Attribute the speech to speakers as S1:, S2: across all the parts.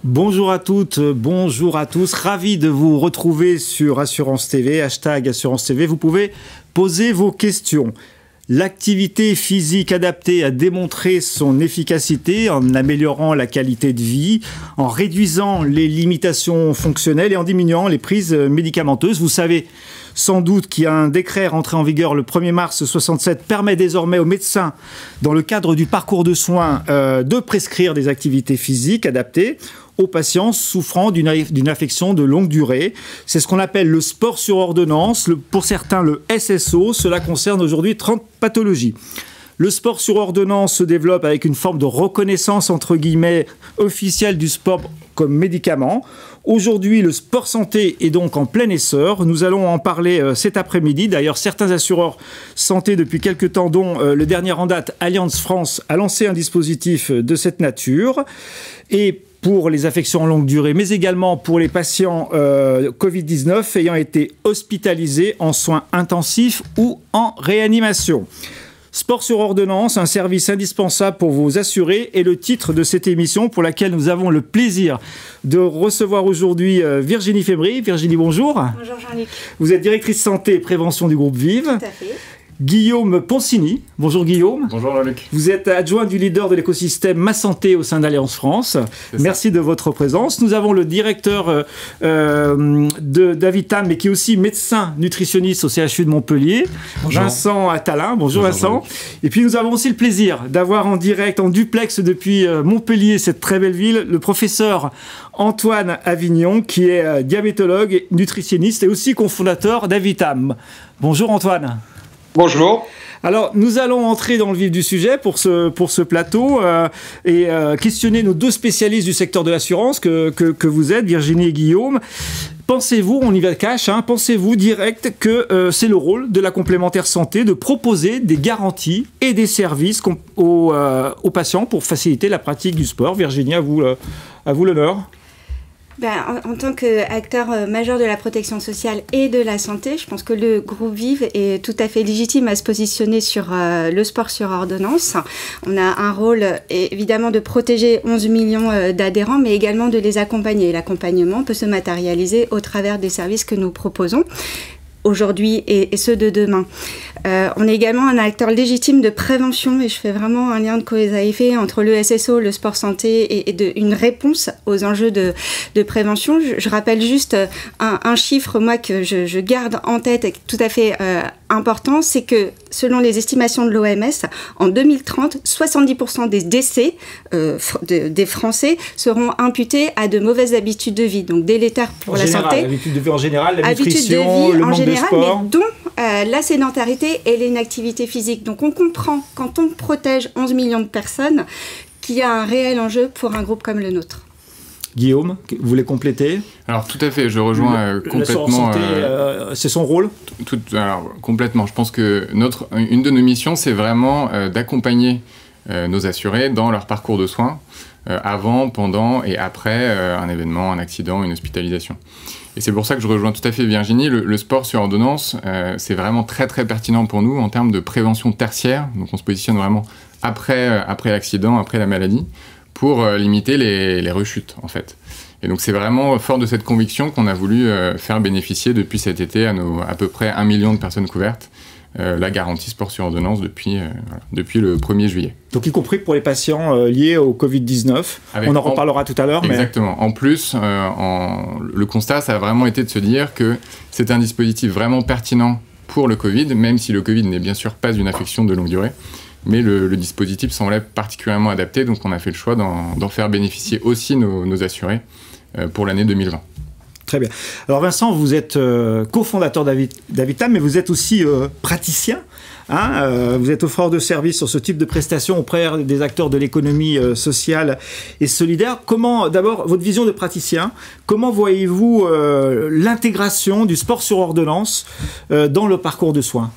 S1: Bonjour à toutes, bonjour à tous. Ravi de vous retrouver sur Assurance TV, hashtag Assurance TV. Vous pouvez poser vos questions. L'activité physique adaptée a démontré son efficacité en améliorant la qualité de vie, en réduisant les limitations fonctionnelles et en diminuant les prises médicamenteuses. Vous savez sans doute qu'il y a un décret rentré en vigueur le 1er mars 67 permet désormais aux médecins, dans le cadre du parcours de soins, de prescrire des activités physiques adaptées aux patients souffrant d'une affection de longue durée. C'est ce qu'on appelle le sport sur ordonnance, pour certains le SSO. Cela concerne aujourd'hui 30 pathologies. Le sport sur ordonnance se développe avec une forme de reconnaissance, entre guillemets, officielle du sport comme médicament. Aujourd'hui, le sport santé est donc en plein essor. Nous allons en parler cet après-midi. D'ailleurs, certains assureurs santé depuis quelques temps, dont le dernier en date, Allianz France, a lancé un dispositif de cette nature. Et pour les affections en longue durée, mais également pour les patients Covid-19 ayant été hospitalisés en soins intensifs ou en réanimation. Sport sur ordonnance, un service indispensable pour vos assurés, est le titre de cette émission pour laquelle nous avons le plaisir de recevoir aujourd'hui Virginie Febry. Virginie, bonjour.
S2: Bonjour Jean-Luc.
S1: Vous êtes directrice santé et prévention du groupe Vive.
S2: Tout à fait.
S1: Guillaume Poncini. Bonjour Guillaume.
S3: Bonjour Jean-Luc.
S1: Vous êtes adjoint du leader de l'écosystème Ma Santé au sein d'Allianz France. Merci de votre présence. Nous avons le directeur d'Avitam, mais qui est aussi médecin nutritionniste au CHU de Montpellier. Bonjour. Vincent Attalin. Bonjour Vincent. Et puis nous avons aussi le plaisir d'avoir en direct, en duplex depuis Montpellier, cette très belle ville, le professeur Antoine Avignon, qui est diabétologue, nutritionniste et aussi cofondateur d'Avitam. Bonjour Antoine.
S4: Bonjour.
S1: Alors, nous allons entrer dans le vif du sujet pour ce plateau et questionner nos deux spécialistes du secteur de l'assurance que vous êtes, Virginie et Guillaume. Pensez-vous, on y va cash, pensez-vous direct que c'est le rôle de la complémentaire santé de proposer des garanties et des services aux patients pour faciliter la pratique du sport? Virginie, à vous l'honneur.
S2: En tant qu'acteur majeur de la protection sociale et de la santé, je pense que le groupe Vive est tout à fait légitime à se positionner sur le sport sur ordonnance. On a un rôle évidemment de protéger 11 millions d'adhérents, mais également de les accompagner. L'accompagnement peut se matérialiser au travers des services que nous proposons aujourd'hui et ceux de demain. On est également un acteur légitime de prévention et je fais vraiment un lien de cause à effet entre le SSO, le sport santé et une réponse aux enjeux de prévention. Je rappelle juste un chiffre, moi, que je garde en tête et tout à fait important, c'est que selon les estimations de l'OMS, en 2030, 70% des décès des Français seront imputés à de mauvaises habitudes de vie, donc délétères pour la santé.
S1: Habitudes de vie en général, la nutrition, le manque de sport.
S2: Mais dont la sédentarité et l'inactivité physique. Donc on comprend, quand on protège 11 millions de personnes, qu'il y a un réel enjeu pour un groupe comme le nôtre.
S1: Guillaume, vous voulez compléter?
S3: Alors tout à fait, je rejoins complètement.
S1: Santé, c'est son rôle?
S3: Alors complètement. Je pense que une de nos missions, c'est vraiment d'accompagner nos assurés dans leur parcours de soins, avant, pendant et après un événement, un accident, une hospitalisation. Et c'est pour ça que je rejoins tout à fait Virginie. Le sport sur ordonnance, c'est vraiment très très pertinent pour nous en termes de prévention tertiaire. Donc on se positionne vraiment après l'accident, après la maladie, pour limiter les rechutes en fait. Et donc c'est vraiment fort de cette conviction qu'on a voulu faire bénéficier depuis cet été à peu près 1 million de personnes couvertes la garantie sport sur ordonnance depuis le 1er juillet.
S1: Donc y compris pour les patients liés au Covid-19, on en reparlera tout à l'heure.
S3: Exactement. En plus, le constat, ça a vraiment été de se dire que c'est un dispositif vraiment pertinent pour le Covid, même si le Covid n'est bien sûr pas une affection de longue durée. Mais le dispositif semblait particulièrement adapté, donc on a fait le choix d'en faire bénéficier aussi nos assurés pour l'année 2020.
S1: Très bien. Alors Vincent, vous êtes cofondateur d'Avitam, mais vous êtes aussi praticien. Vous êtes offreur de services sur ce type de prestations auprès des acteurs de l'économie sociale et solidaire. D'abord, votre vision de praticien, comment voyez-vous l'intégration du sport sur ordonnance dans le parcours de soins ?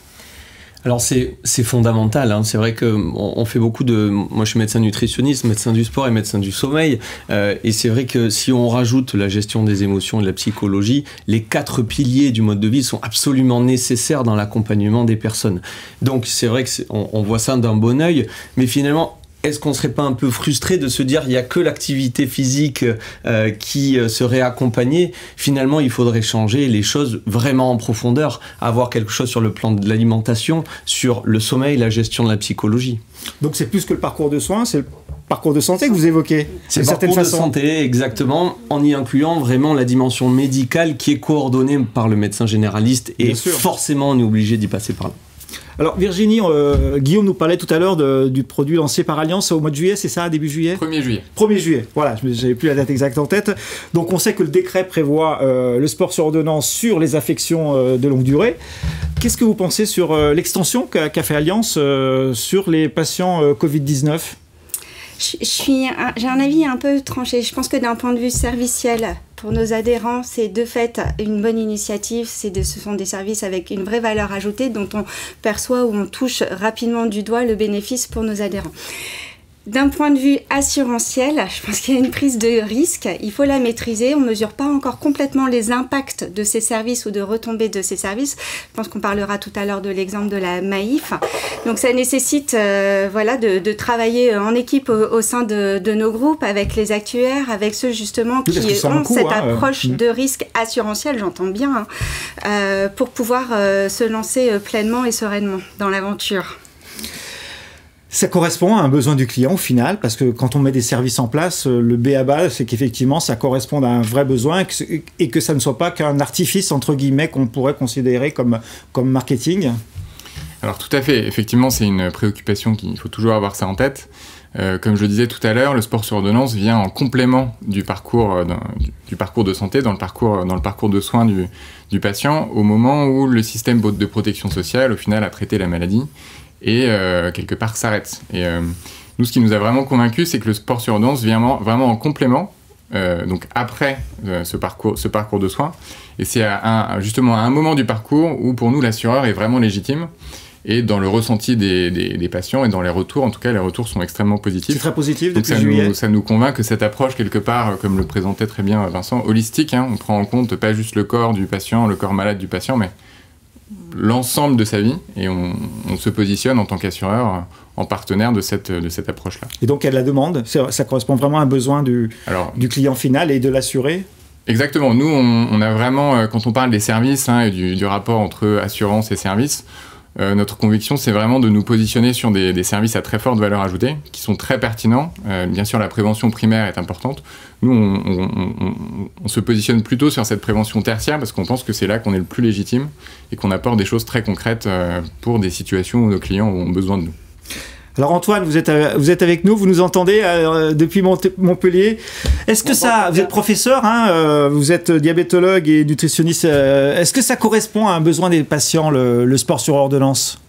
S5: Alors c'est fondamental, c'est vrai qu'on fait beaucoup moi je suis médecin nutritionniste, médecin du sport et médecin du sommeil, et c'est vrai que si on rajoute la gestion des émotions et de la psychologie, les 4 piliers du mode de vie sont absolument nécessaires dans l'accompagnement des personnes. Donc c'est vrai qu'on voit ça d'un bon œil, mais finalement est-ce qu'on ne serait pas un peu frustré de se dire il n'y a que l'activité physique qui serait accompagnée? Finalement, il faudrait changer les choses vraiment en profondeur, avoir quelque chose sur le plan de l'alimentation, sur le sommeil, la gestion de la psychologie.
S1: Donc c'est plus que le parcours de soins, c'est le parcours de santé que vous évoquez.
S5: C'est le parcours de santé, exactement, en y incluant vraiment la dimension médicale qui est coordonnée par le médecin généraliste et forcément on est obligé d'y passer par là.
S1: Alors Virginie, Guillaume nous parlait tout à l'heure du produit lancé par Alliance au mois de juillet, c'est ça, début juillet ?
S3: 1er juillet.
S1: 1er juillet, voilà, je n'avais plus la date exacte en tête. Donc on sait que le décret prévoit le sport sur ordonnance sur les affections de longue durée. Qu'est-ce que vous pensez sur l'extension qu'a fait Alliance sur les patients Covid-19 ?
S2: J'ai un avis un peu tranché. Je pense que d'un point de vue serviciel, pour nos adhérents, c'est de fait une bonne initiative. Ce sont des services avec une vraie valeur ajoutée dont on perçoit ou on touche rapidement du doigt le bénéfice pour nos adhérents. D'un point de vue assurantiel, je pense qu'il y a une prise de risque, il faut la maîtriser, on ne mesure pas encore complètement les impacts de ces services ou de retombées de ces services. Je pense qu'on parlera tout à l'heure de l'exemple de la Maïf. Donc ça nécessite de travailler en équipe au sein de nos groupes, avec les actuaires, avec ceux justement qui ont cette approche de risque assurantiel, j'entends bien, pour pouvoir se lancer pleinement et sereinement dans l'aventure.
S1: Ça correspond à un besoin du client au final, parce que quand on met des services en place, le b.a.-ba, c'est qu'effectivement ça correspond à un vrai besoin et que ça ne soit pas qu'un artifice, entre guillemets, qu'on pourrait considérer comme marketing.
S3: Alors tout à fait, effectivement c'est une préoccupation qu'il faut toujours avoir ça en tête. Comme je le disais tout à l'heure, le sport sur ordonnance vient en complément du parcours de santé, dans le parcours de soins du patient, au moment où le système de protection sociale, au final, a traité la maladie et quelque part s'arrête. Et nous, ce qui nous a vraiment convaincus, c'est que le sport sur ordonnance vient vraiment en complément, donc après ce parcours de soins. Et c'est justement à un moment du parcours où, pour nous, l'assureur est vraiment légitime. Et dans le ressenti des patients et dans les retours, en tout cas, les retours sont extrêmement positifs.
S1: C'est très positif depuis
S3: juillet. Ça nous convainc que cette approche, quelque part, comme le présentait très bien Vincent, holistique, on prend en compte pas juste le corps du patient, le corps malade du patient, mais l'ensemble de sa vie, et on se positionne en tant qu'assureur en partenaire de cette approche-là. Et
S1: donc, il y a de la demande, ça correspond vraiment à un besoin du client final et de l'assuré ?
S3: Exactement. Nous, on a vraiment, quand on parle des services et du rapport entre assurance et services, notre conviction, c'est vraiment de nous positionner sur des services à très forte valeur ajoutée, qui sont très pertinents. Bien sûr, la prévention primaire est importante. Nous, on se positionne plutôt sur cette prévention tertiaire, parce qu'on pense que c'est là qu'on est le plus légitime et qu'on apporte des choses très concrètes pour des situations où nos clients ont besoin de nous.
S1: Alors Antoine, vous êtes avec nous, vous nous entendez depuis Montpellier. Est-ce que ça, vous êtes professeur, vous êtes diabétologue et nutritionniste, est-ce que ça correspond à un besoin des patients, le sport sur ordonnance ?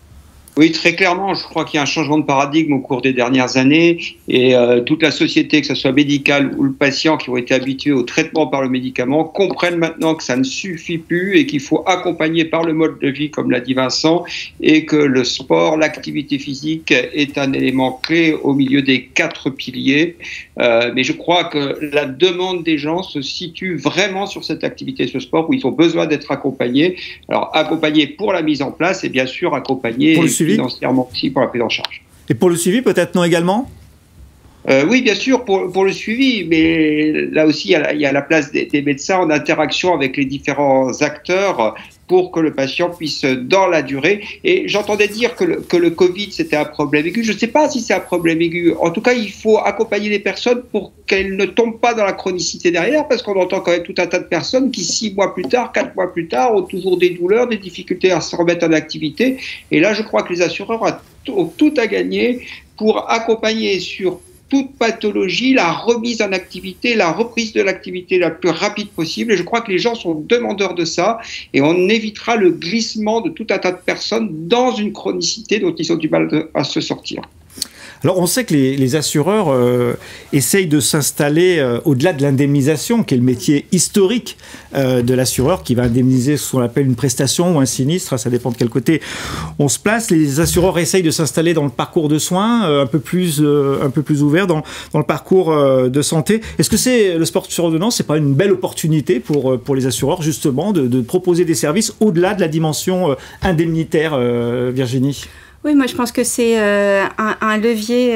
S4: Oui, très clairement, je crois qu'il y a un changement de paradigme au cours des dernières années et toute la société, que ce soit médicale ou le patient, qui ont été habitués au traitement par le médicament, comprennent maintenant que ça ne suffit plus et qu'il faut accompagner par le mode de vie, comme l'a dit Vincent, et que le sport, l'activité physique est un élément clé au milieu des 4 piliers. Mais je crois que la demande des gens se situe vraiment sur cette activité, ce sport, où ils ont besoin d'être accompagnés. Alors, accompagnés pour la mise en place et bien sûr accompagnés financièrement aussi pour la prise en charge.
S1: Et pour le suivi, peut-être non également ?
S4: Oui, bien sûr, pour le suivi, mais là aussi, il y a la place des médecins en interaction avec les différents acteurs pour que le patient puisse, dans la durée, et j'entendais dire que le Covid, c'était un problème aigu. Je ne sais pas si c'est un problème aigu. En tout cas, il faut accompagner les personnes pour qu'elles ne tombent pas dans la chronicité derrière, parce qu'on entend quand même tout un tas de personnes qui, 6 mois plus tard, 4 mois plus tard, ont toujours des douleurs, des difficultés à se remettre en activité. Et là, je crois que les assureurs ont tout à gagner pour accompagner sur toute pathologie, la remise en activité, la reprise de l'activité la plus rapide possible. Et je crois que les gens sont demandeurs de ça et on évitera le glissement de tout un tas de personnes dans une chronicité dont ils ont du mal à se sortir.
S1: Alors on sait que les assureurs essayent de s'installer au-delà de l'indemnisation, qui est le métier historique de l'assureur, qui va indemniser ce qu'on appelle une prestation ou un sinistre, ça dépend de quel côté on se place. Les assureurs essayent de s'installer dans le parcours de soins, un peu plus ouvert dans le parcours de santé. Est-ce que le sport sur ordonnance, c'est pas une belle opportunité pour les assureurs justement de proposer des services au-delà de la dimension indemnitaire, Virginie ?
S2: Oui, moi je pense que c'est un levier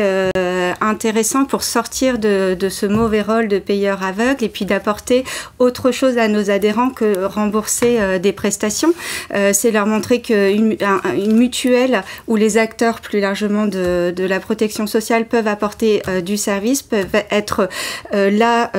S2: intéressant pour sortir de ce mauvais rôle de payeur aveugle et puis d'apporter autre chose à nos adhérents que rembourser des prestations. C'est leur montrer qu'une mutuelle où les acteurs plus largement de la protection sociale peuvent apporter du service, peuvent être là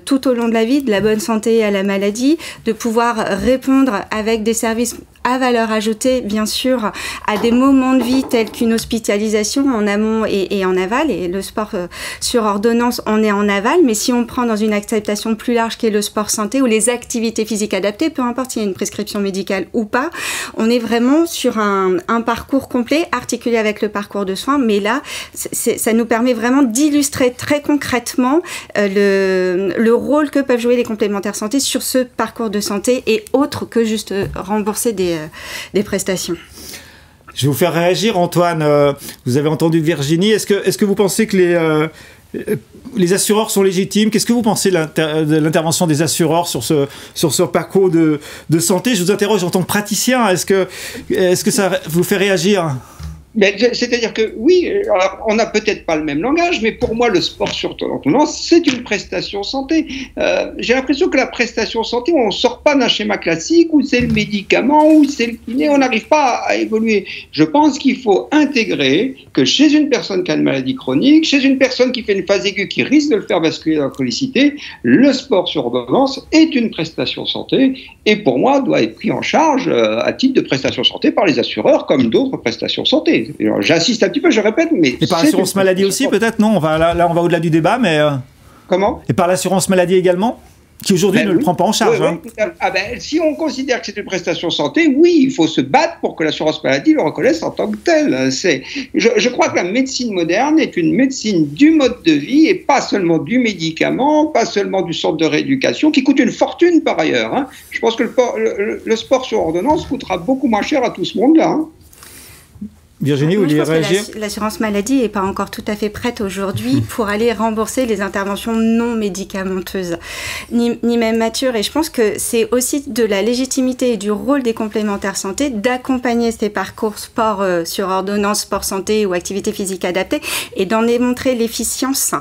S2: tout au long de la vie, de la bonne santé à la maladie, de pouvoir répondre avec des services à valeur ajoutée, bien sûr, à des moments de vie tels qu'une hospitalisation en amont et en aval. Et le sport sur ordonnance, on est en aval. Mais si on prend dans une acceptation plus large qui est le sport santé ou les activités physiques adaptées, peu importe s'il y a une prescription médicale ou pas, on est vraiment sur un parcours complet articulé avec le parcours de soins. Mais là, ça nous permet vraiment d'illustrer très concrètement le rôle que peuvent jouer les complémentaires santé sur ce parcours de santé et autre que juste rembourser des prestations.
S1: Je vais vous faire réagir, Antoine. Vous avez entendu Virginie. Est-ce que vous pensez que les assureurs sont légitimes? Qu'est-ce que vous pensez de l'intervention des assureurs sur ce parcours de santé? Je vous interroge en tant que praticien. Est-ce que ça vous fait réagir?
S4: C'est-à-dire que oui, alors on n'a peut-être pas le même langage, mais pour moi, le sport sur ordonnance, c'est une prestation santé. J'ai l'impression que la prestation santé, on ne sort pas d'un schéma classique où c'est le médicament, où c'est le kiné, on n'arrive pas à évoluer. Je pense qu'il faut intégrer que chez une personne qui a une maladie chronique, chez une personne qui fait une phase aiguë qui risque de le faire basculer dans la chronicité, le sport sur ordonnance est une prestation santé et pour moi doit être pris en charge à titre de prestation santé par les assureurs comme d'autres prestations santé. J'insiste un petit peu, je répète, mais...
S1: Et par l'assurance maladie aussi, peut-être? Non, on va au-delà du débat, mais...
S4: Comment?
S1: Et par l'assurance maladie également? Qui aujourd'hui ne le prend pas en charge.
S4: Oui. Si on considère que c'est une prestation santé, oui, il faut se battre pour que l'assurance maladie le reconnaisse en tant que tel. Je crois que la médecine moderne est une médecine du mode de vie et pas seulement du médicament, pas seulement du centre de rééducation, qui coûte une fortune par ailleurs. Je pense que le sport sur ordonnance coûtera beaucoup moins cher à tout ce monde-là.
S1: Virginie, vous vouliez réagir?
S2: L'assurance maladie n'est pas encore tout à fait prête aujourd'hui pour aller rembourser les interventions non médicamenteuses, ni même matures. Et je pense que c'est aussi de la légitimité et du rôle des complémentaires santé d'accompagner ces parcours sport sur ordonnance, sport santé ou activité physique adaptée et d'en démontrer l'efficience,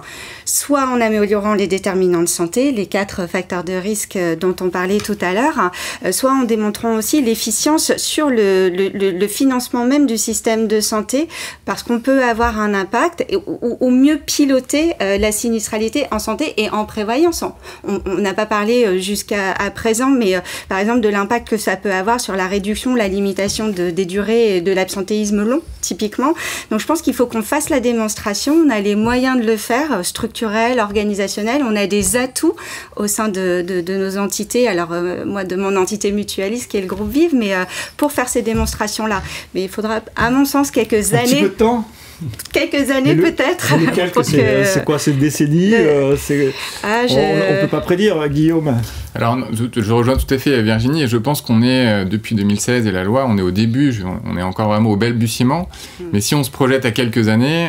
S2: soit en améliorant les déterminants de santé, les 4 facteurs de risque dont on parlait tout à l'heure, soit en démontrant aussi l'efficience sur le financement même du système de santé, parce qu'on peut avoir un impact ou mieux piloter la sinistralité en santé et en prévoyance. On n'a pas parlé jusqu'à présent, mais par exemple de l'impact que ça peut avoir sur la réduction, la limitation des durées de l'absentéisme long, typiquement. Donc je pense qu'il faut qu'on fasse la démonstration, on a les moyens de le faire, structurels, organisationnels, on a des atouts au sein de nos entités, alors moi de mon entité mutualiste qui est le groupe Vive, mais pour faire ces démonstrations-là. Mais il faudra, à mon sens, quelques années. Un
S1: petit peu de temps.
S2: Quelques années peut-être.
S1: C'est quoi cette décennie on ne peut pas prédire, Guillaume.
S3: Alors, je rejoins tout à fait Virginie, et je pense qu'on est, depuis 2016 et la loi, on est au début, on est encore vraiment au balbutiement. Mais si on se projette à quelques années,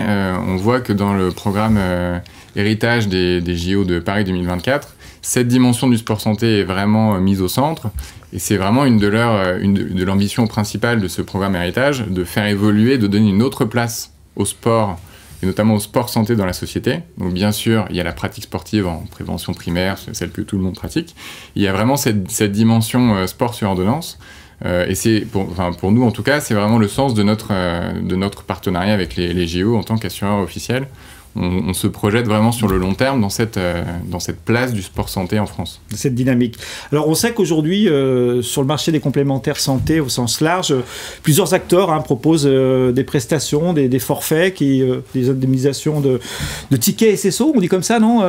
S3: on voit que dans le programme héritage des JO de Paris 2024, cette dimension du sport santé est vraiment mise au centre. Et c'est vraiment une de l'ambition principale de ce programme héritage, de faire évoluer, de donner une autre place au sport, et notamment au sport santé dans la société. Donc bien sûr, il y a la pratique sportive en prévention primaire, celle que tout le monde pratique. Il y a vraiment cette dimension sport sur ordonnance. Et c'est, pour nous en tout cas, c'est vraiment le sens de notre partenariat avec les JO en tant qu'assureur officiel. On se projette vraiment sur le long terme dans cette place du sport santé en France.
S1: Cette dynamique. Alors on sait qu'aujourd'hui, sur le marché des complémentaires santé au sens large, plusieurs acteurs proposent des prestations, des forfaits, des indemnisations de tickets SSO, on dit comme ça, non?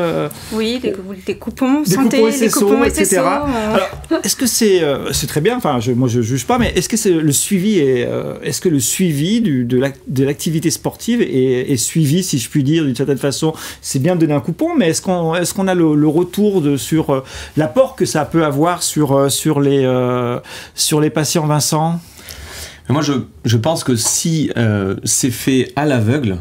S2: Oui, des coupons santé, des coupons SSO,
S1: etc. Alors, est-ce que c'est très bien, moi je ne juge pas, mais est-ce que le suivi de l'activité sportive est suivi, si je puis dire, d'une certaine façon? C'est bien de donner un coupon, mais est-ce qu'on a le retour sur l'apport que ça peut avoir sur les patients, Vincent?
S5: Moi, je pense que si c'est fait à l'aveugle,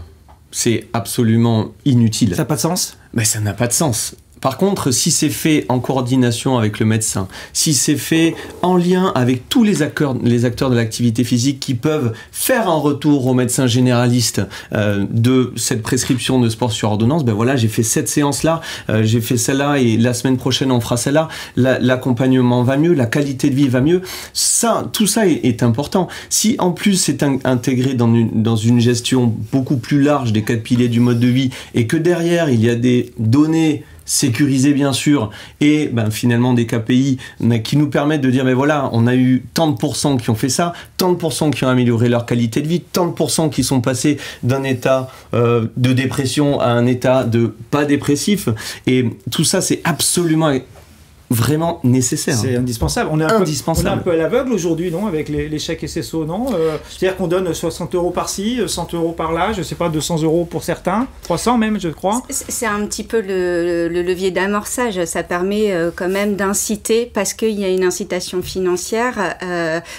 S5: c'est absolument inutile.
S1: Ça n'a pas de sens?
S5: Mais ça n'a pas de sens. Par contre, si c'est fait en coordination avec le médecin, si c'est fait en lien avec tous les acteurs de l'activité physique qui peuvent faire un retour au médecin généraliste de cette prescription de sport sur ordonnance, ben voilà, j'ai fait cette séance-là, j'ai fait celle-là et la semaine prochaine on fera celle-là, l'accompagnement va mieux, la qualité de vie va mieux, ça, tout ça est important. Si en plus c'est intégré dans une gestion beaucoup plus large des 4 piliers du mode de vie et que derrière il y a des données sécurisées bien sûr et finalement des KPI qui nous permettent de dire mais voilà, on a eu tant de pourcents qui ont fait ça, tant de pourcents qui ont amélioré leur qualité de vie, tant de pourcents qui sont passés d'un état de dépression à un état de pas dépressif, et tout ça c'est absolument vraiment nécessaire.
S1: C'est indispensable. On est un peu à l'aveugle aujourd'hui, non, avec les chèques SSO, non, c'est-à-dire qu'on donne 60 € par-ci, 100 € par-là, je sais pas, 200 € pour certains, 300 même, je crois.
S2: C'est un petit peu le levier d'amorçage. Ça permet quand même d'inciter, parce qu'il y a une incitation financière,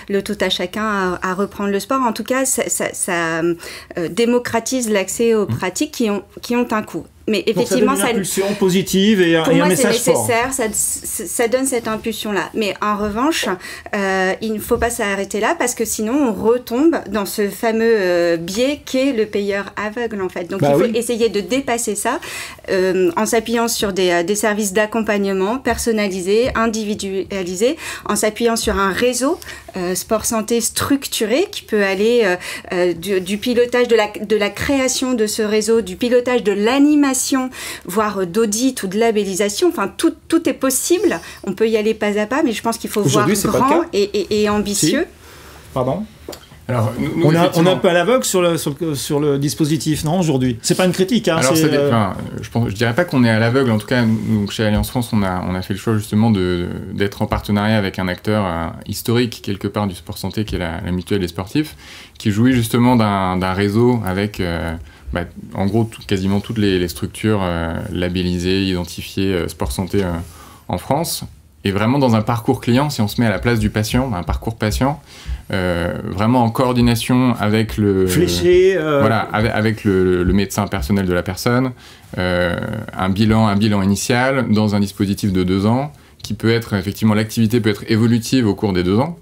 S2: le tout à chacun à reprendre le sport. En tout cas, ça démocratise l'accès aux pratiques qui ont un coût. Mais effectivement,
S1: ça donne une impulsion positive et un message fort.
S2: Pour moi, c'est nécessaire, ça donne cette impulsion-là. Mais en revanche, il ne faut pas s'arrêter là, parce que sinon, on retombe dans ce fameux biais qu'est le payeur aveugle, en fait. Donc, il faut essayer de dépasser ça en s'appuyant sur des services d'accompagnement personnalisés, individualisés, en s'appuyant sur un réseau sport-santé structuré qui peut aller du pilotage de la création de ce réseau, du pilotage de l'animation, voire d'audit ou de labellisation. Enfin, tout est possible. On peut y aller pas à pas, mais je pense qu'il faut voir grand et ambitieux.
S1: Si. Pardon.
S3: Alors,
S1: on est un peu à l'aveugle sur le dispositif, non, aujourd'hui. C'est pas une critique. Hein,
S3: alors, je dirais pas qu'on est à l'aveugle. En tout cas, nous, chez Alliance France, on a fait le choix justement d'être en partenariat avec un acteur historique quelque part du sport santé, qui est la Mutuelle des sportifs, qui jouit justement d'un réseau avec en gros quasiment toutes les structures labellisées, identifiées sport santé en France. Et vraiment dans un parcours client, si on se met à la place du patient, un parcours patient, vraiment en coordination avec le
S1: fléché,
S3: avec le médecin personnel de la personne, un bilan initial dans un dispositif de 2 ans, qui peut être effectivement, l'activité peut être évolutive au cours des 2 ans.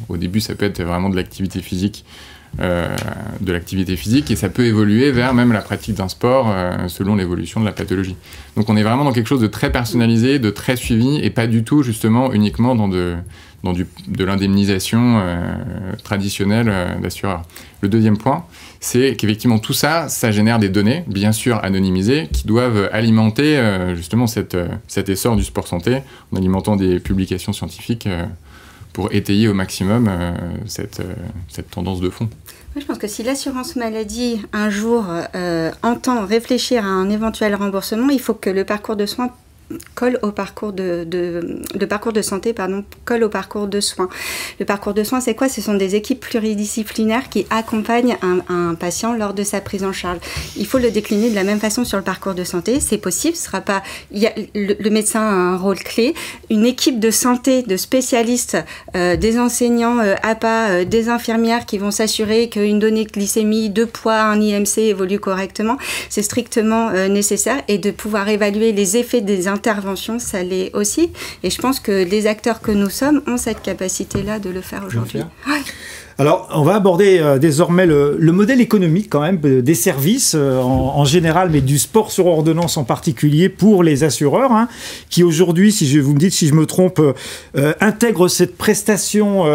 S3: Au début, ça peut être vraiment de l'activité physique, et ça peut évoluer vers même la pratique d'un sport selon l'évolution de la pathologie. Donc on est vraiment dans quelque chose de très personnalisé, de très suivi, et pas du tout justement uniquement dans de l'indemnisation traditionnelle d'assureur. Le deuxième point, c'est qu'effectivement tout ça génère des données, bien sûr anonymisées, qui doivent alimenter justement cet essor du sport santé, en alimentant des publications scientifiques pour étayer au maximum cette tendance de fond.
S2: Moi, je pense que si l'assurance maladie, un jour, entend réfléchir à un éventuel remboursement, il faut que le parcours de soins colle au parcours de parcours de santé, colle au parcours de soins. Le parcours de soins, c'est quoi? Ce sont des équipes pluridisciplinaires qui accompagnent un patient lors de sa prise en charge. Il faut le décliner de la même façon sur le parcours de santé. C'est possible. Ce sera pas. Le médecin a un rôle clé. Une équipe de santé, de spécialistes, des enseignants APA, des infirmières qui vont s'assurer qu'une donnée glycémie, de poids, un IMC évolue correctement. C'est strictement nécessaire, et de pouvoir évaluer les effets des intervention, ça l'est aussi. Et je pense que les acteurs que nous sommes ont cette capacité-là de le faire aujourd'hui. Ouais.
S1: Alors, on va aborder désormais le modèle économique quand même des services en général, mais du sport sur ordonnance en particulier pour les assureurs, qui aujourd'hui, vous me dites si je me trompe, intègrent cette prestation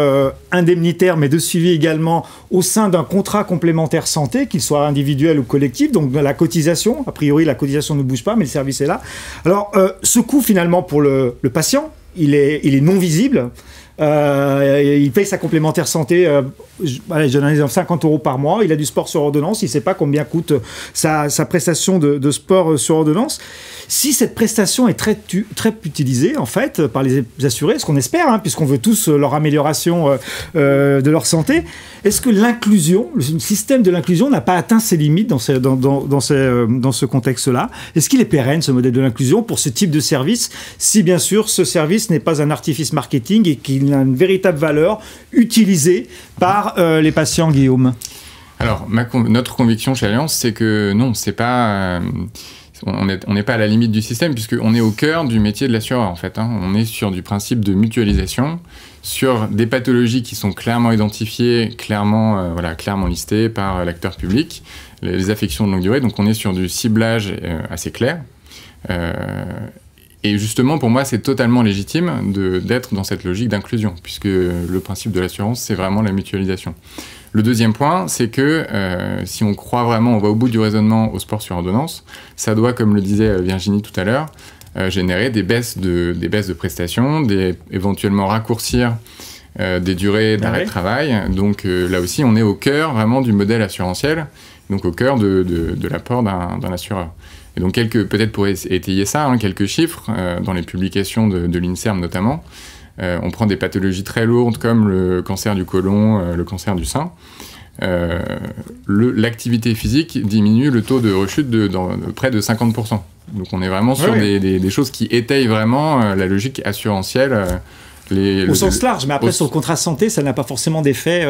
S1: indemnitaire, mais de suivi également au sein d'un contrat complémentaire santé, qu'il soit individuel ou collectif. Donc la cotisation, a priori la cotisation ne bouge pas, mais le service est là. Alors, ce coût finalement pour le patient, il est non visible. Il paye sa complémentaire santé, je donne un exemple, 50 € par mois. Il a du sport sur ordonnance, il ne sait pas combien coûte sa prestation de sport sur ordonnance. Si cette prestation est très utilisée en fait par les assurés, ce qu'on espère, puisqu'on veut tous leur amélioration de leur santé, est-ce que l'inclusion, le système de l'inclusion n'a pas atteint ses limites dans ce contexte-là? Est-ce qu'il est pérenne, ce modèle de l'inclusion, pour ce type de service, si bien sûr ce service n'est pas un artifice marketing et qu'il a une véritable valeur utilisée par les patients, Guillaume?
S3: Alors, notre conviction chez Alliance, c'est que non, c'est pas on n'est pas à la limite du système, puisqu'on est au cœur du métier de l'assureur, en fait. On est sur du principe de mutualisation, sur des pathologies qui sont clairement identifiées, clairement listées par l'acteur public, les affections de longue durée. Donc on est sur du ciblage assez clair. Et justement, pour moi, c'est totalement légitime d'être dans cette logique d'inclusion, puisque le principe de l'assurance, c'est vraiment la mutualisation. Le deuxième point, c'est que si on croit vraiment, on va au bout du raisonnement au sport sur ordonnance, ça doit, comme le disait Virginie tout à l'heure, générer des baisses de prestations, éventuellement raccourcir des durées d'arrêt de travail. Donc là aussi, on est au cœur vraiment du modèle assurantiel, donc au cœur de l'apport d'un assureur. Et donc peut-être pour étayer ça, quelques chiffres dans les publications de l'INSERM notamment. On prend des pathologies très lourdes comme le cancer du côlon, le cancer du sein. L'activité physique diminue le taux de rechute de près de 50%. Donc on est vraiment sur des choses qui étayent vraiment la logique assurantielle.
S1: Au sens large, mais après sur le contrat santé, ça n'a pas forcément d'effet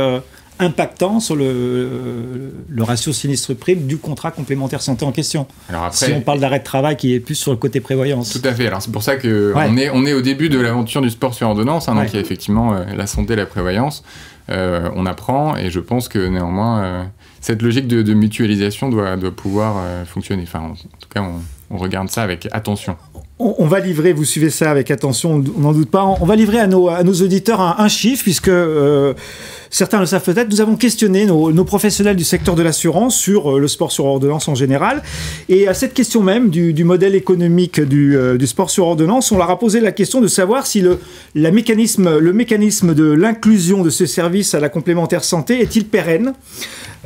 S1: impactant sur le ratio sinistre-prime du contrat complémentaire santé en question. Alors après, si on parle d'arrêt de travail qui est plus sur le côté prévoyance.
S3: Tout à fait. Alors c'est pour ça qu'on est au début de l'aventure du sport sur ordonnance. Donc il y a effectivement la santé et la prévoyance. On apprend et je pense que néanmoins cette logique de mutualisation doit pouvoir fonctionner. Enfin, en tout cas, on regarde ça avec attention.
S1: On va livrer, vous suivez ça avec attention, on n'en doute pas, on va livrer à nos auditeurs un chiffre, puisque certains le savent peut-être, nous avons questionné nos professionnels du secteur de l'assurance sur le sport sur ordonnance en général, et à cette question même du modèle économique du sport sur ordonnance, on leur a posé la question de savoir si le mécanisme de l'inclusion de ce service à la complémentaire santé est-il pérenne.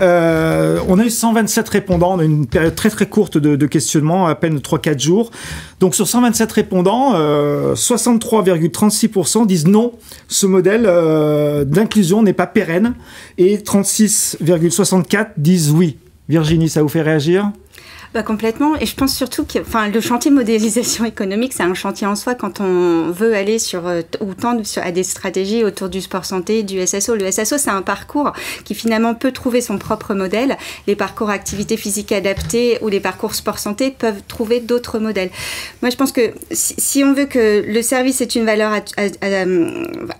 S1: On a eu 127 répondants, on a eu une période très très courte de questionnement, à peine 3-4 jours. Donc sur 127 répondants, 63,36% disent non, ce modèle d'inclusion n'est pas pérenne, et 36,64% disent oui. Virginie, ça vous fait réagir ?
S2: Complètement, et je pense surtout que le chantier modélisation économique, c'est un chantier en soi quand on veut aller à des stratégies autour du sport santé, du SSO. Le SSO, c'est un parcours qui finalement peut trouver son propre modèle. Les parcours activité physique adaptée ou les parcours sport santé peuvent trouver d'autres modèles. Moi, je pense que si on veut que le service ait une valeur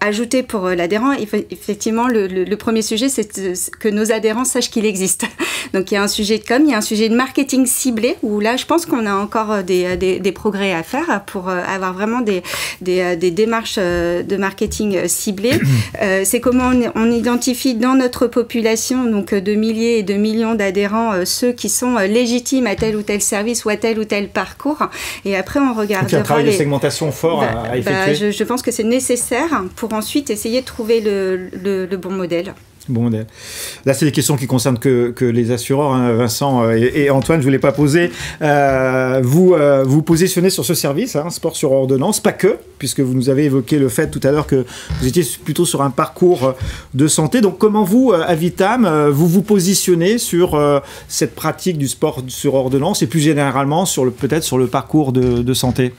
S2: ajoutée pour l'adhérent, effectivement, le premier sujet, c'est que nos adhérents sachent qu'il existe. Donc, il y a un sujet de com, il y a un sujet de marketing ciblé, où là, je pense qu'on a encore des progrès à faire pour avoir vraiment des démarches de marketing ciblées. C'est comment on identifie dans notre population, donc de milliers et de millions d'adhérents, ceux qui sont légitimes à tel ou tel service ou à tel ou tel parcours. Et après, on regardera...
S1: Donc, il y a un travail de segmentation fort à effectuer.
S2: Je pense que c'est nécessaire pour ensuite essayer de trouver le bon modèle.
S1: Bon modèle. Là, c'est des questions qui concernent que les assureurs, Vincent et Antoine, je ne vous l'ai pas posé. Vous positionnez sur ce service, sport sur ordonnance, pas que, puisque vous nous avez évoqué le fait tout à l'heure que vous étiez plutôt sur un parcours de santé. Donc, comment vous, à Vitam, vous positionnez sur cette pratique du sport sur ordonnance et plus généralement peut-être sur le parcours de santé ?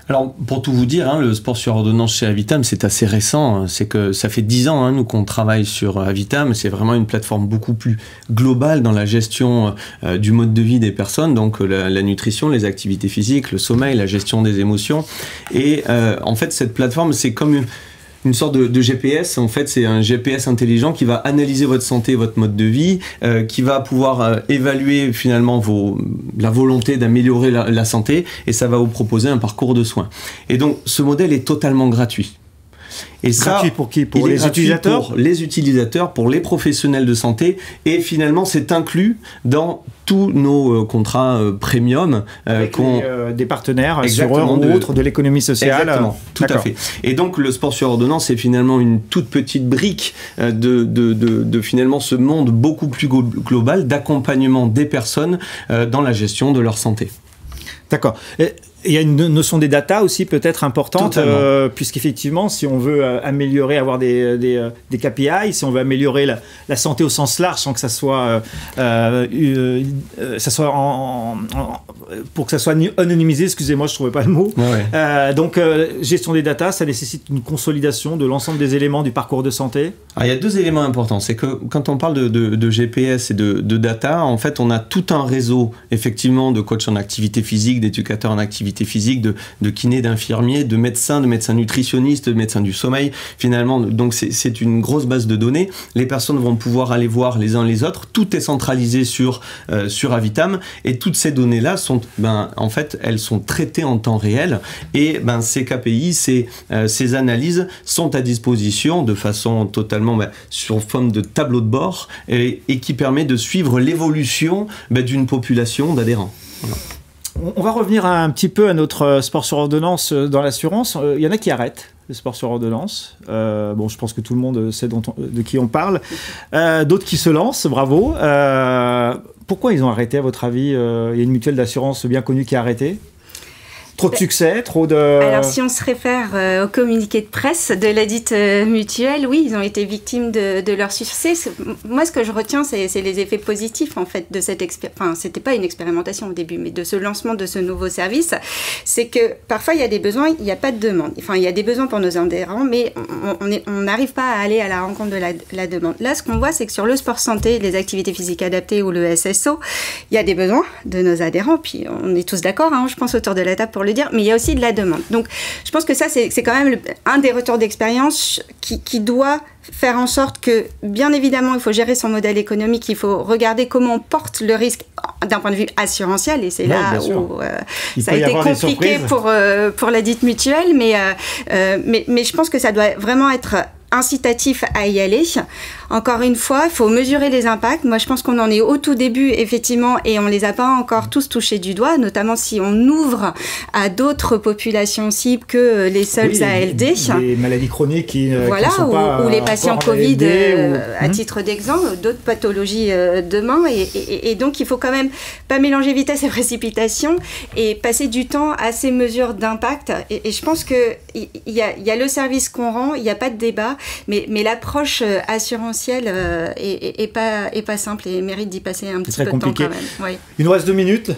S5: Alors, pour tout vous dire, le sport sur ordonnance chez Avitam, c'est assez récent. C'est que ça fait 10 ans, nous, qu'on travaille sur Avitam. C'est vraiment une plateforme beaucoup plus globale dans la gestion du mode de vie des personnes. Donc, la nutrition, les activités physiques, le sommeil, la gestion des émotions. Et en fait, cette plateforme, c'est comme une sorte de GPS. En fait, c'est un GPS intelligent qui va analyser votre santé, votre mode de vie, qui va pouvoir évaluer finalement la volonté d'améliorer la santé, et ça va vous proposer un parcours de soins. Et donc, ce modèle est totalement gratuit. Et
S1: gratuit pour qui ? Pour les utilisateurs ?
S5: Pour les utilisateurs, pour les professionnels de santé, et finalement c'est inclus dans tous nos contrats premium
S1: avec des partenaires assureurs ou autres de l'économie sociale.
S5: Exactement, tout à fait. Et donc le sport sur ordonnance, c'est finalement une toute petite brique de finalement ce monde beaucoup plus global d'accompagnement des personnes dans la gestion de leur santé.
S1: D'accord. Il y a une notion des data aussi peut-être importante, puisqu'effectivement, si on veut améliorer, avoir des KPI, si on veut améliorer la santé au sens large, sans que ça soit, pour que ça soit anonymisé, excusez-moi, je ne trouvais pas le mot. Donc, gestion des data, ça nécessite une consolidation de l'ensemble des éléments du parcours de santé.
S5: Alors, il y a 2 éléments importants. C'est que quand on parle de GPS et de data, en fait, on a tout un réseau, effectivement, de coachs en activité physique, d'éducateurs en activité physique, de kinés, d'infirmiers, de médecins nutritionnistes, de médecins du sommeil. Finalement, donc c'est une grosse base de données. Les personnes vont pouvoir aller voir les uns les autres. Tout est centralisé sur Avitam, et toutes ces données-là sont, en fait, elles sont traitées en temps réel, et ces KPI, ces analyses sont à disposition de façon totalement sur forme de tableau de bord, et qui permet de suivre l'évolution d'une population d'adhérents. Voilà.
S1: On va revenir un petit peu à notre sport sur ordonnance dans l'assurance. Il y en a qui arrêtent le sport sur ordonnance. Je pense que tout le monde sait de qui on parle. D'autres qui se lancent, bravo. Pourquoi ils ont arrêté, à votre avis? Il y a une mutuelle d'assurance bien connue qui a arrêté. Trop de succès, trop de...
S2: Alors, si on se réfère au communiqué de presse de la dite mutuelle, oui, ils ont été victimes de leur succès. Moi, ce que je retiens, c'est les effets positifs, en fait, de cette expérience. Enfin, c'était pas une expérimentation au début, mais de ce lancement de ce nouveau service. C'est que, parfois, il y a des besoins, il n'y a pas de demande. Enfin, il y a des besoins pour nos adhérents, mais on n'arrive pas à aller à la rencontre de la demande. Là, ce qu'on voit, c'est que sur le sport santé, les activités physiques adaptées ou le SSO, il y a des besoins de nos adhérents, puis on est tous d'accord, je pense, autour de la table pour le dire, mais il y a aussi de la demande. Donc, je pense que ça, c'est quand même un des retours d'expérience qui doit faire en sorte que, bien évidemment, il faut gérer son modèle économique, il faut regarder comment on porte le risque d'un point de vue assurantiel, et c'est là où ça a été compliqué pour la dite mutuelle, mais je pense que ça doit vraiment être incitatif à y aller. Encore une fois, il faut mesurer les impacts. Moi, je pense qu'on en est au tout début, effectivement, et on ne les a pas encore tous touchés du doigt, notamment si on ouvre à d'autres populations cibles que les seuls ALD.
S1: Les maladies chroniques qui
S2: voilà,
S1: qui sont pas
S2: ou les patients Covid, à
S1: ou...
S2: titre d'exemple, d'autres pathologies demain. Et donc, il faut quand même pas mélanger vitesse et précipitation et passer du temps à ces mesures d'impact. Et je pense qu'il y a le service qu'on rend, il n'y a pas de débat, mais l'approche assurantielle est pas simple et mérite d'y passer un petit peu de temps quand même. Oui.
S1: Il nous reste 2 minutes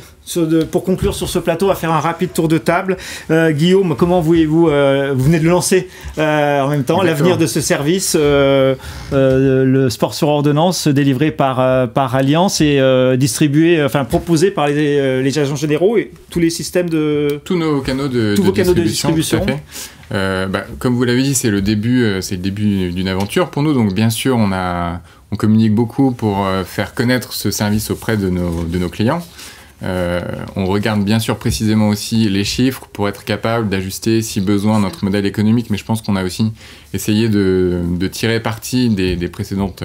S1: pour conclure sur ce plateau. On va faire un rapide tour de table. Guillaume, comment voyez-vous, vous venez de le lancer en même temps, l'avenir de ce service, le sport sur ordonnance délivré par Allianz et proposé par les agents généraux et tous les systèmes de...
S3: Tous nos canaux de distribution. Tout à fait. Comme vous l'avez dit, c'est le début d'une aventure pour nous. Donc bien sûr, on communique beaucoup pour faire connaître ce service auprès de nos clients. On regarde bien sûr précisément aussi les chiffres pour être capable d'ajuster si besoin notre modèle économique, mais je pense qu'on a aussi essayé de tirer parti des précédentes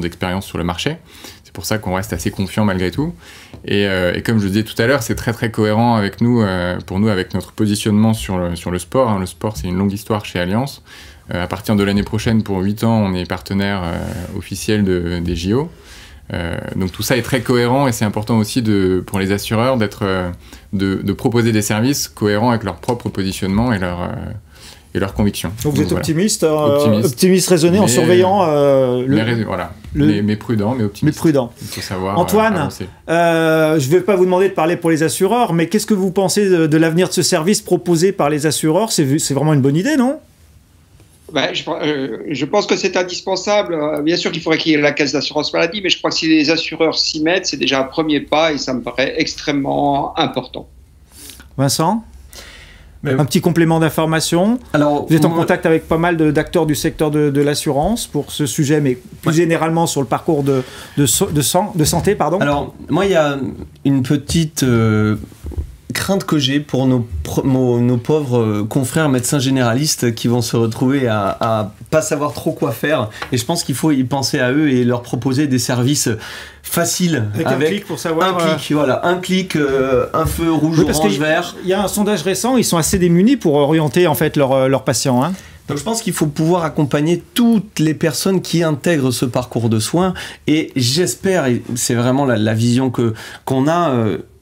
S3: expériences sur le marché. C'est pour ça qu'on reste assez confiant malgré tout. Et comme je le disais tout à l'heure, c'est très très cohérent avec nous, pour nous, avec notre positionnement sur le sport. Le sport, c'est une longue histoire chez Allianz. À partir de l'année prochaine, pour 8 ans, on est partenaire officiel des JO. Donc tout ça est très cohérent et c'est important aussi pour les assureurs de proposer des services cohérents avec leur propre positionnement et leurs convictions.
S1: Donc vous êtes optimiste raisonné en surveillant
S3: mais prudent, mais optimiste.
S1: Mais prudent.
S3: Il faut savoir
S1: Antoine, je ne vais pas vous demander de parler pour les assureurs, mais qu'est-ce que vous pensez de l'avenir de ce service proposé par les assureurs? C'est vraiment une bonne idée, non?
S4: Je pense que c'est indispensable. Bien sûr qu'il faudrait qu'il y ait la caisse d'assurance maladie, mais je crois que si les assureurs s'y mettent, c'est déjà un premier pas et ça me paraît extrêmement important.
S1: Vincent ? Un petit complément d'information. Alors, vous êtes en contact avec pas mal d'acteurs du secteur de l'assurance pour ce sujet, mais plus généralement sur le parcours de santé. Pardon.
S5: Alors, moi, il y a une petite... crainte que j'ai pour nos pauvres confrères médecins généralistes qui vont se retrouver à pas savoir trop quoi faire, et je pense qu'il faut y penser à eux et leur proposer des services faciles
S1: avec un clic pour savoir
S5: un clic, un feu rouge, orange, vert.
S1: Il y a un sondage récent, ils sont assez démunis pour orienter en fait leurs patients.
S5: Donc je pense qu'il faut pouvoir accompagner toutes les personnes qui intègrent ce parcours de soins, et j'espère, et c'est vraiment la vision qu'on a,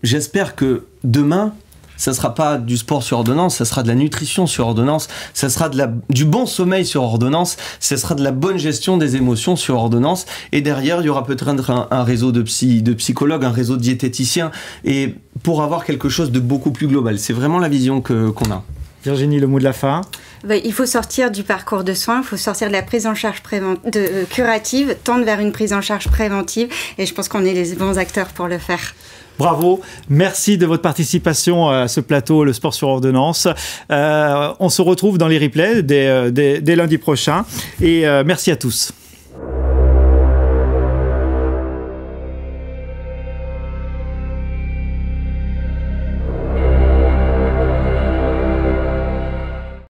S5: j'espère que demain, ça sera pas du sport sur ordonnance, ça sera de la nutrition sur ordonnance, ça sera du bon sommeil sur ordonnance, ça sera de la bonne gestion des émotions sur ordonnance. Et derrière, il y aura peut-être un réseau de psychologues, un réseau de diététiciens, et pour avoir quelque chose de beaucoup plus global. C'est vraiment la vision qu'on a.
S1: Virginie, le mot de la fin.
S2: Il faut sortir du parcours de soins, il faut sortir de la prise en charge curative, tendre vers une prise en charge préventive, et je pense qu'on est les bons acteurs pour le faire.
S1: Bravo, merci de votre participation à ce plateau, le sport sur ordonnance. On se retrouve dans les replays dès lundi prochain, et merci à tous.